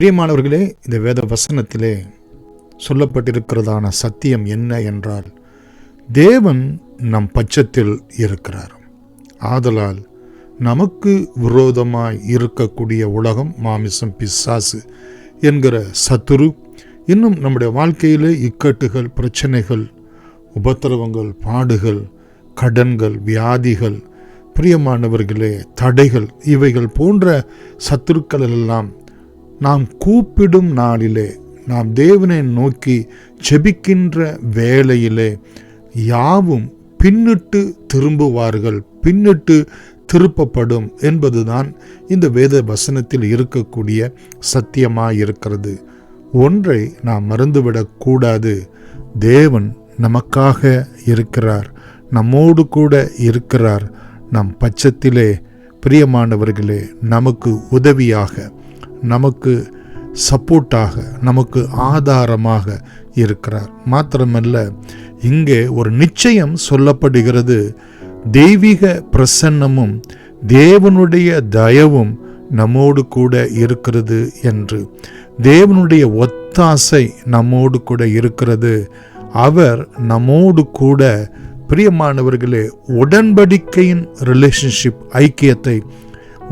பிரியமானவர்களே, இந்த வேத வசனத்திலே சொல்லப்பட்டிருக்கிறதான சத்தியம் என்ன என்றால், தேவன் நம் பட்சத்தில் இருக்கிறார். ஆதலால் நமக்கு விரோதமாய் இருக்கக்கூடிய உலகம், மாமிசம், பிசாசு என்கிற சத்துரு, இன்னும் நம்முடைய வாழ்க்கையிலே இக்கட்டுகள், பிரச்சனைகள், உபத்திரவங்கள், பாடுகள், கடன்கள், வியாதிகள், பிரியமானவர்களே தடைகள், இவைகள் போன்ற சத்துருக்கள் எல்லாம் நாம் கூப்பிடும் நாளிலே, நாம் தேவனை நோக்கி ஜெபிக்கின்ற வேளையிலே யாவும் பின்னிட்டு திரும்புவார்கள், பின்னிட்டு திருப்பப்படும் என்பதுதான் இந்த வேத வசனத்தில் இருக்கக்கூடிய சத்தியமாயிருக்கிறது. ஒன்றை நாம் மறந்துவிடக்கூடாது. தேவன் நமக்காக இருக்கிறார், நம்மோடு கூட இருக்கிறார். நம் பட்சத்திலே பிரியமானவர்களே நமக்கு உதவியாக, நமக்கு சப்போர்ட்டாக, நமக்கு ஆதாரமாக இருக்கிறார். மாத்திரமல்ல, இங்கே ஒரு நிச்சயம் சொல்லப்படுகிறது. தெய்வீக பிரசன்னமும் தேவனுடைய தயவும் நம்மோடு கூட இருக்கிறது என்று. தேவனுடைய ஒத்தாசை நம்மோடு கூட இருக்கிறது. அவர் நம்மோடு கூட பிரியமானவர்களே உடன்படிக்கையின் ரிலேஷன்ஷிப், ஐக்கியத்தை,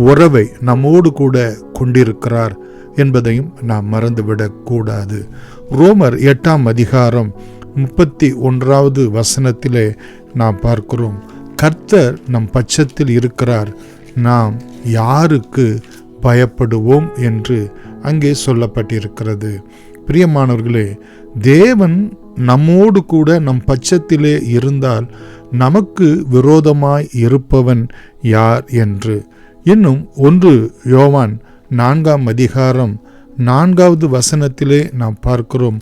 உறவை நம்மோடு கூட கொண்டிருக்கிறார் என்பதையும் நாம் மறந்துவிடக்கூடாது. ரோமர் 8ஆம் அதிகாரம் 31வது வசனத்திலே நாம் பார்க்கிறோம், கர்த்தர் நம் பட்சத்தில் இருக்கிறார், நாம் யாருக்கு பயப்படுவோம் என்று அங்கே சொல்லப்பட்டிருக்கிறது. பிரியமானவர்களே, தேவன் நம்மோடு கூட நம் பட்சத்திலே இருந்தால் நமக்கு விரோதமாய் இருப்பவன் யார் என்று. இன்னும் 1 யோவான் 4ஆம் அதிகாரம் 4வது வசனத்திலே நாம் பார்க்கிறோம்,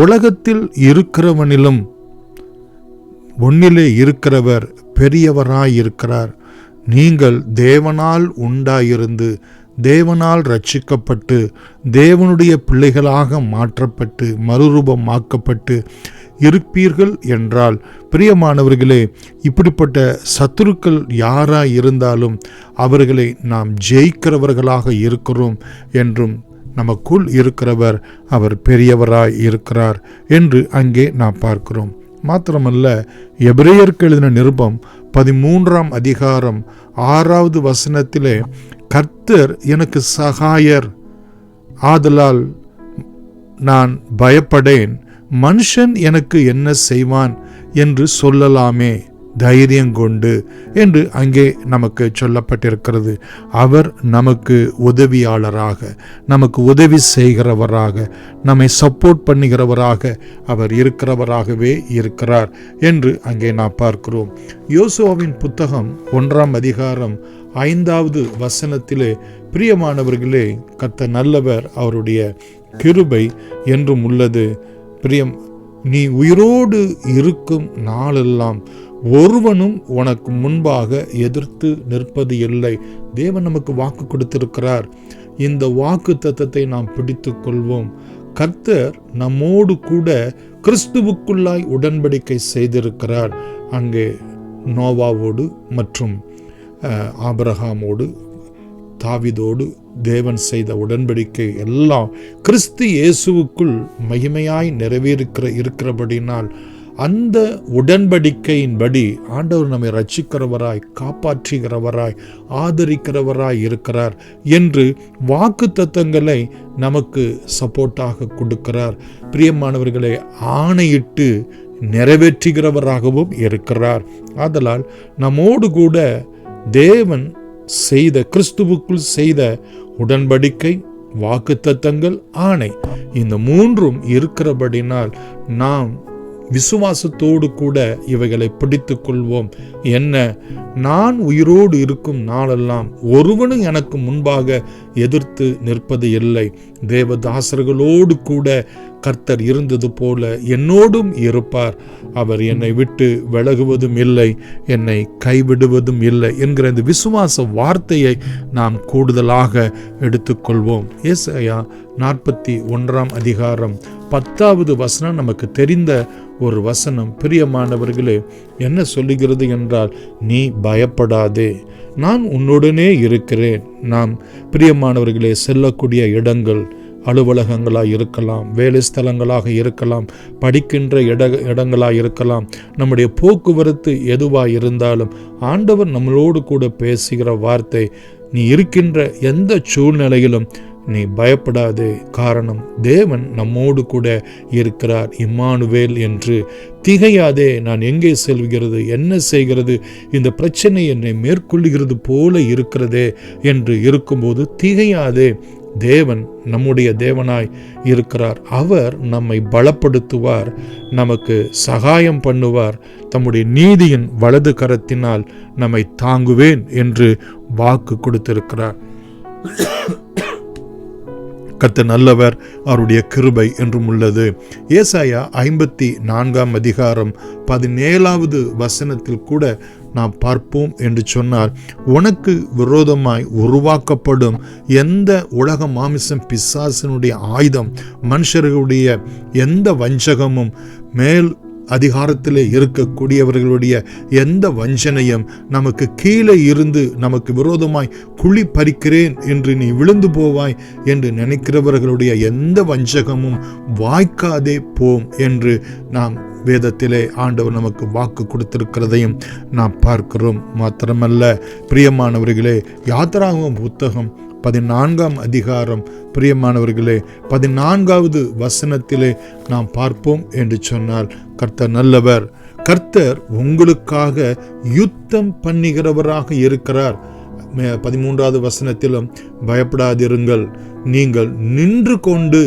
உலகத்தில் இருக்கிறவனிலும் ஒன்னிலே இருக்கிறவர் பெரியவராயிருக்கிறார். நீங்கள் தேவனால் உண்டாயிருந்து, தேவனால் ரட்சிக்கப்பட்டு, தேவனுடைய பிள்ளைகளாக மாற்றப்பட்டு, மறுரூபமாக்கப்பட்டு இருப்பீர்கள் என்றால், பிரியமானவர்களே, இப்படிப்பட்ட சத்துருக்கள் யாராய் இருந்தாலும் அவர்களை நாம் ஜெயிக்கிறவர்களாக இருக்கிறோம் என்றும், நமக்குள் இருக்கிறவர் அவர் பெரியவராய் இருக்கிறார் என்று அங்கே நாம் பார்க்கிறோம். மாத்திரமல்ல, எபிரேயருக்கு எழுதின நிருபம் 13ஆம் அதிகாரம் 6வது வசனத்திலே, கர்த்தர் எனக்கு சகாயர், ஆதலால் நான் பயப்படேன், மனுஷன் எனக்கு என்ன செய்வான் என்று சொல்லலாமே, தைரியம் கொண்டு என்று அங்கே நமக்கு சொல்லப்பட்டிருக்கிறது. அவர் நமக்கு உதவியாளராக, நமக்கு உதவி செய்கிறவராக, நம்மை சப்போர்ட் பண்ணுகிறவராக அவர் இருக்கிறவராகவே இருக்கிறார் என்று அங்கே நாம் பார்க்கிறோம். யோசுவாவின் புத்தகம் 1ஆம் அதிகாரம் 5வது வசனத்திலே, பிரியமானவர்களே, கர்த்தர் நல்லவர், அவருடைய கிருபை என்றும் உள்ளது. நீ உயிரோடு இருக்கும் நாளெல்லாம் ஒருவனும் உனக்கு முன்பாக எதிர்த்து நிற்பது இல்லை. தேவன் நமக்கு வாக்கு கொடுத்திருக்கிறார். இந்த வாக்கு தத்தத்தை நாம் பிடித்து கொள்வோம். கர்த்தர் நம்மோடு கூட கிறிஸ்துவுக்குள்ளாய் உடன்படிக்கை செய்திருக்கிறார். அங்கே நோவாவோடு மற்றும் ஆபிரகாமோடு, தாவீதோடு தேவன் செய்த உடன்படிக்கை எல்லாம் கிறிஸ்து இயேசுவுக்குள் மகிமையாய் இருக்கிறபடினால், அந்த உடன்படிக்கையின்படி ஆண்டவர் நம்மை ரட்சிக்கிறவராய், காப்பாற்றுகிறவராய், ஆதரிக்கிறவராய் இருக்கிறார் என்று வாக்கு தத்தங்களை நமக்கு சப்போர்ட்டாக கொடுக்கிறார். பிரியமானவர்களை, ஆணையிட்டு நிறைவேற்றுகிறவராகவும் இருக்கிறார். ஆதலால் நம்மோடு கூட தேவன் செய்த, கிறிஸ்துவுக்குள் செய்த உடன்படிக்கை, வாக்குத்தத்தங்கள், ஆணை, இந்த 3ம் இருக்கிறபடினால் நாம் விசுவாசத்தோடு கூட இவைகளை பிடித்து கொள்வோம். என்ன, நான் உயிரோடு இருக்கும் நாளெல்லாம் ஒருவனும் எனக்கு முன்பாக எதிர்த்து நிற்பது இல்லை. தேவதாசர்களோடு கூட கர்த்தர் இருந்தது போல என்னோடும் இருப்பார். அவர் என்னை விட்டு விலகுவதும் இல்லை, என்னை கைவிடுவதும் இல்லை என்கிற இந்த விசுவாச வார்த்தையை நாம் கூடுதலாக எடுத்துக்கொள்வோம். ஏசாயா 41ஆம் அதிகாரம் 10வது வசனம் நமக்கு தெரிந்த ஒரு வசனம். பிரியமானவர்களே, என்ன சொல்லுகிறது என்றால், நீ பயப்படாதே, நான் உன்னுடனே இருக்கிறேன். நாம் பிரியமானவர்களே செல்லக்கூடிய இடங்கள், அலுவலகங்களாக இருக்கலாம், வேலை ஸ்தலங்களாக இருக்கலாம், படிக்கின்ற இடங்களாக இருக்கலாம், நம்முடைய போக்குவரத்து எதுவாக இருந்தாலும் ஆண்டவர் நம்மளோடு கூட பேசுகிற வார்த்தை, நீ இருக்கின்ற எந்த சூழ்நிலையிலும் நீ பயப்படாதே, காரணம் தேவன் நம்மோடு கூட இருக்கிறார், இம்மானுவேல் என்று. திகையாதே, நான் எங்கே செல்கிறது, என்ன செய்கிறது, இந்த பிரச்சனை என்னை மேற்கொள்ளுகிறது போல இருக்கிறதே என்று இருக்கும்போது திகையாதே, தேவன் நம்முடைய தேவனாய் இருக்கிறார். அவர் நம்மை பலப்படுத்துவார், நமக்கு சகாயம் பண்ணுவார், தம்முடைய நீதியின் வலது கரத்தினால் நம்மை தாங்குவேன் என்று வாக்கு கொடுத்திருக்கிறார். கர்த்தர் நல்லவர், அவருடைய கிருபை என்றும் உள்ளது. ஏசாயா 54 அதிகாரம் 17வது வசனத்தில் கூட நாம் பார்ப்போம் என்று சொன்னார், உனக்கு விரோதமாய் உருவாக்கப்படும் எந்த உலக மாமிசம் பிசாசினுடைய ஆயுதம், மனுஷர்களுடைய எந்த வஞ்சகமும், மேல் அதிகாரத்திலே இருக்கக்கூடியவர்களுடைய எந்த வஞ்சனையும், நமக்கு கீழே இருந்து நமக்கு விரோதமாய் குழி பறிக்கிறேன் என்று நீ விழுந்து போவாய் என்று நினைக்கிறவர்களுடைய எந்த வஞ்சகமும் வாய்க்காதே போம் என்று நாம் வேதத்திலே ஆண்டவர் நமக்கு வாக்கு கொடுத்திருக்கிறதையும் நாம் பார்க்கிறோம். மாத்திரமல்ல பிரியமானவர்களே, யாத்திராகமம் புத்தகம் 14 அதிகாரம் பிரியமானவர்களே 14வது வசனத்திலே நாம் பார்ப்போம் என்று சொன்னால், கர்த்தர் நல்லவர், கர்த்தர் உங்களுக்காக யுத்தம் பண்ணுகிறவராக இருக்கிறார். 13வது வசனத்திலும் பயப்படாதிருங்கள், நீங்கள் நின்று கொண்டு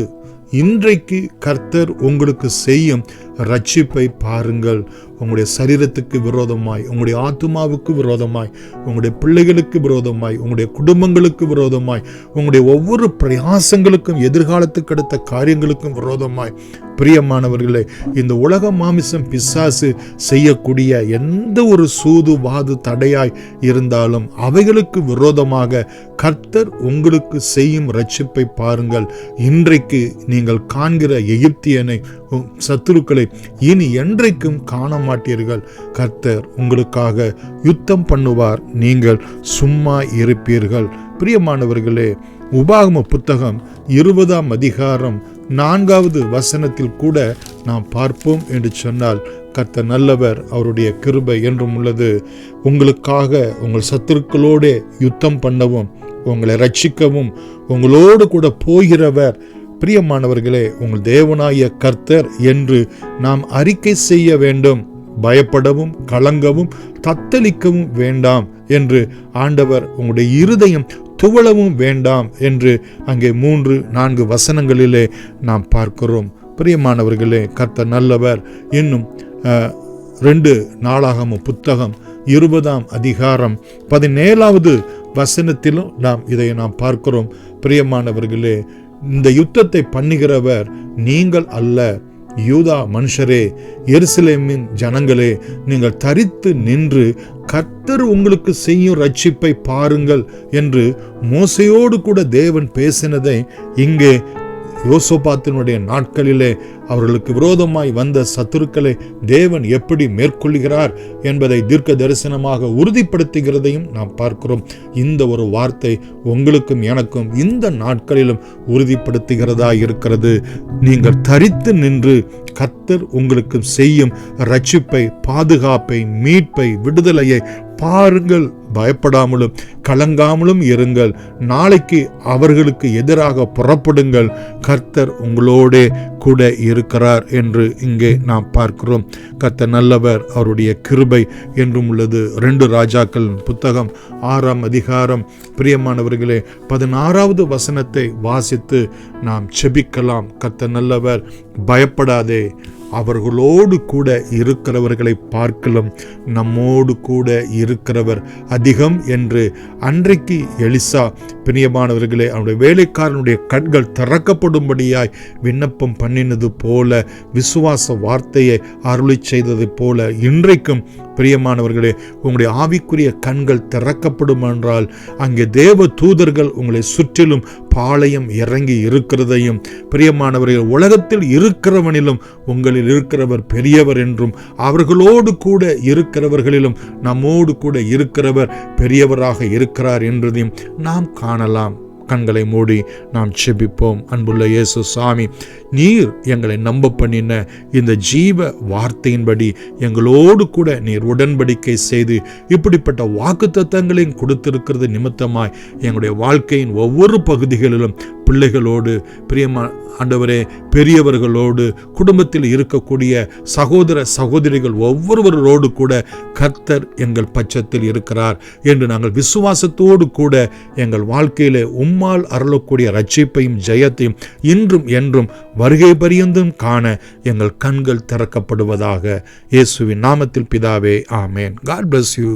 இன்றைக்கு கர்த்தர் உங்களுக்கு செய்யும் ரட்சிப்பை பாருங்கள். உங்களுடைய சரீரத்துக்கு விரோதமாய், உங்களுடைய ஆத்துமாவுக்கு விரோதமாய், உங்களுடைய பிள்ளைகளுக்கு விரோதமாய், உங்களுடைய குடும்பங்களுக்கு விரோதமாய், உங்களுடைய ஒவ்வொரு பிரயாசங்களுக்கும், எதிர்காலத்துக்கு அடுத்த காரியங்களுக்கும் விரோதமாய், பிரியமானவர்களே, இந்த உலக மாமிசம் பிசாசு செய்யக்கூடிய எந்த ஒரு சூது வாது தடையாய் இருந்தாலும் அவைகளுக்கு விரோதமாக கர்த்தர் உங்களுக்கு செய்யும் ரட்சிப்பை பாருங்கள். இன்றைக்கு நீங்கள் காண்கிற எகிப்தியனை, சத்துருக்களை இனி என்றைக்கும் காண மாட்டீர்கள். கர்த்தர் உங்களுக்காக யுத்தம் பண்ணுவார், நீங்கள் சும்மா இருப்பீர்கள். பிரியமானவர்களே, உபாகம புத்தகம் 20 அதிகாரம் 4வது வசனத்தில் கூட நாம் பார்ப்போம் என்று சொன்னால், கர்த்தர் நல்லவர், அவருடைய கிருபை என்றும் உள்ளது. உங்களுக்காக உங்கள் சத்துருக்களோடு யுத்தம் பண்ணவும், உங்களை ரட்சிக்கவும் உங்களோடு கூட போகிறவர் பிரியமானவர்களே உங்கள் தேவனாய கர்த்தர் என்று நாம் அறிக்கை செய்ய வேண்டும். பயப்படவும் கலங்கவும் தத்தளிக்கவும் வேண்டாம் என்று ஆண்டவர் உங்களுடைய இருதயம் துவளவும் வேண்டாம் என்று அங்கே 3-4 வசனங்களிலே நாம் பார்க்கிறோம். பிரியமானவர்களே, கர்த்தர் நல்லவர். இன்னும் 2 நாளாகம புத்தகம் 20 அதிகாரம் 17வது வசனத்திலும் நாம் இதை நாம் பார்க்கிறோம். பிரியமானவர்களே, இந்த யுத்தத்தை பண்ணுகிறவர் நீங்கள் அல்ல, யூதா மனுஷரே, எருசலேமின் ஜனங்களே, நீங்கள் தரித்து நின்று கர்த்தர் உங்களுக்கு செய்யும் ரட்சிப்பை பாருங்கள் என்று மோசையோடு கூட தேவன் பேசினதை இங்கே யோசபாத்தினுடைய நாட்களிலே அவர்களுக்கு விரோதமாய் வந்த சத்துருக்களை தேவன் எப்படி மேற்கொள்கிறார் என்பதை தீர்க்க தரிசனமாக உறுதிப்படுத்துகிறதையும் நாம் பார்க்கிறோம். இந்த ஒரு வார்த்தை உங்களுக்கும் எனக்கும் இந்த நாட்களிலும் உறுதிப்படுத்துகிறதா இருக்கிறது. நீங்கள் தரித்து நின்று கர்த்தர் உங்களுக்கு செய்யும் ரட்சிப்பை, பாதுகாப்பை, மீட்பை, விடுதலையை பாருங்கள். பயப்படாமலும் கலங்காமலும் இருங்கள். நாளைக்கு அவர்களுக்கு எதிராக புறப்படுங்கள். கர்த்தர் உங்களோடே கூட இருக்கிறார் என்று இங்கே நாம் பார்க்கிறோம். கர்த்தர் நல்லவர், அவருடைய கிருபை என்றும் உள்ளது. 2 ராஜாக்கள் புத்தகம் 6 அதிகாரம் பிரியமானவர்களே 16வது வசனத்தை வாசித்து நாம் செபிக்கலாம். கர்த்தர் நல்லவர், பயப்படாதே, அவர்களோடு கூட இருக்கிறவர்களை பார்க்கலாம் நம்மோடு கூட இருக்கிறவர் அதிகம் என்று அன்றைக்கு எலிசா பிரியமானவர்களே அவனுடைய வேலைக்காரனுடைய கண்கள் திறக்கப்படும்படியாய் விண்ணப்பம் பண்ணினது போல, விசுவாச வார்த்தையை அருளி செய்தது போல இன்றைக்கும் பிரியமானவர்களே உங்களுடைய ஆவிக்குரிய கண்கள் திறக்கப்படும் என்றால் அங்கே தேவ தூதர்கள் உங்களை சுற்றிலும் பாளையம் இறங்கி இருக்கிறதையும், பிரியமானவர்கள் உலகத்தில் இருக்கிறவனிலும் உங்களில் இருக்கிறவர் பெரியவர் என்றும், அவர்களோடு கூட இருக்கிறவர்களிலும் நம்மோடு கூட இருக்கிறவர் பெரியவராக இருக்கிறார் என்றதையும் நாம் காணலாம். கண்களை மூடி நாம் செபிப்போம். அன்புள்ள இயேசு சாமி, நீர் எங்களை நம்ப பண்ணின இந்த ஜீவ வார்த்தையின்படி எங்களோடு கூட நீர் உடன்படிக்கை செய்து இப்படிப்பட்ட வாக்குத்தத்தங்களையும் கொடுத்திருக்கிறது நிமித்தமாய் எங்களுடைய வாழ்க்கையின் ஒவ்வொரு பகுதிகளிலும் பிள்ளைகளோடு, பிரியமா ஆண்டவரே, பெரியவர்களோடு, குடும்பத்தில் இருக்கக்கூடிய சகோதர சகோதரிகள் ஒவ்வொருவரோடு கூட கர்த்தர் எங்கள் பட்சத்தில் இருக்கிறார் என்று நாங்கள் விசுவாசத்தோடு கூட எங்கள் வாழ்க்கையிலே உம்மால் அருளக்கூடிய ரட்சிப்பையும் ஜெயத்தையும் இன்றும் என்றும் வருகை பரியந்தும் காண எங்கள் கண்கள் திறக்கப்படுவதாக. இயேசுவின் நாமத்தில் பிதாவே, ஆமேன். God bless you.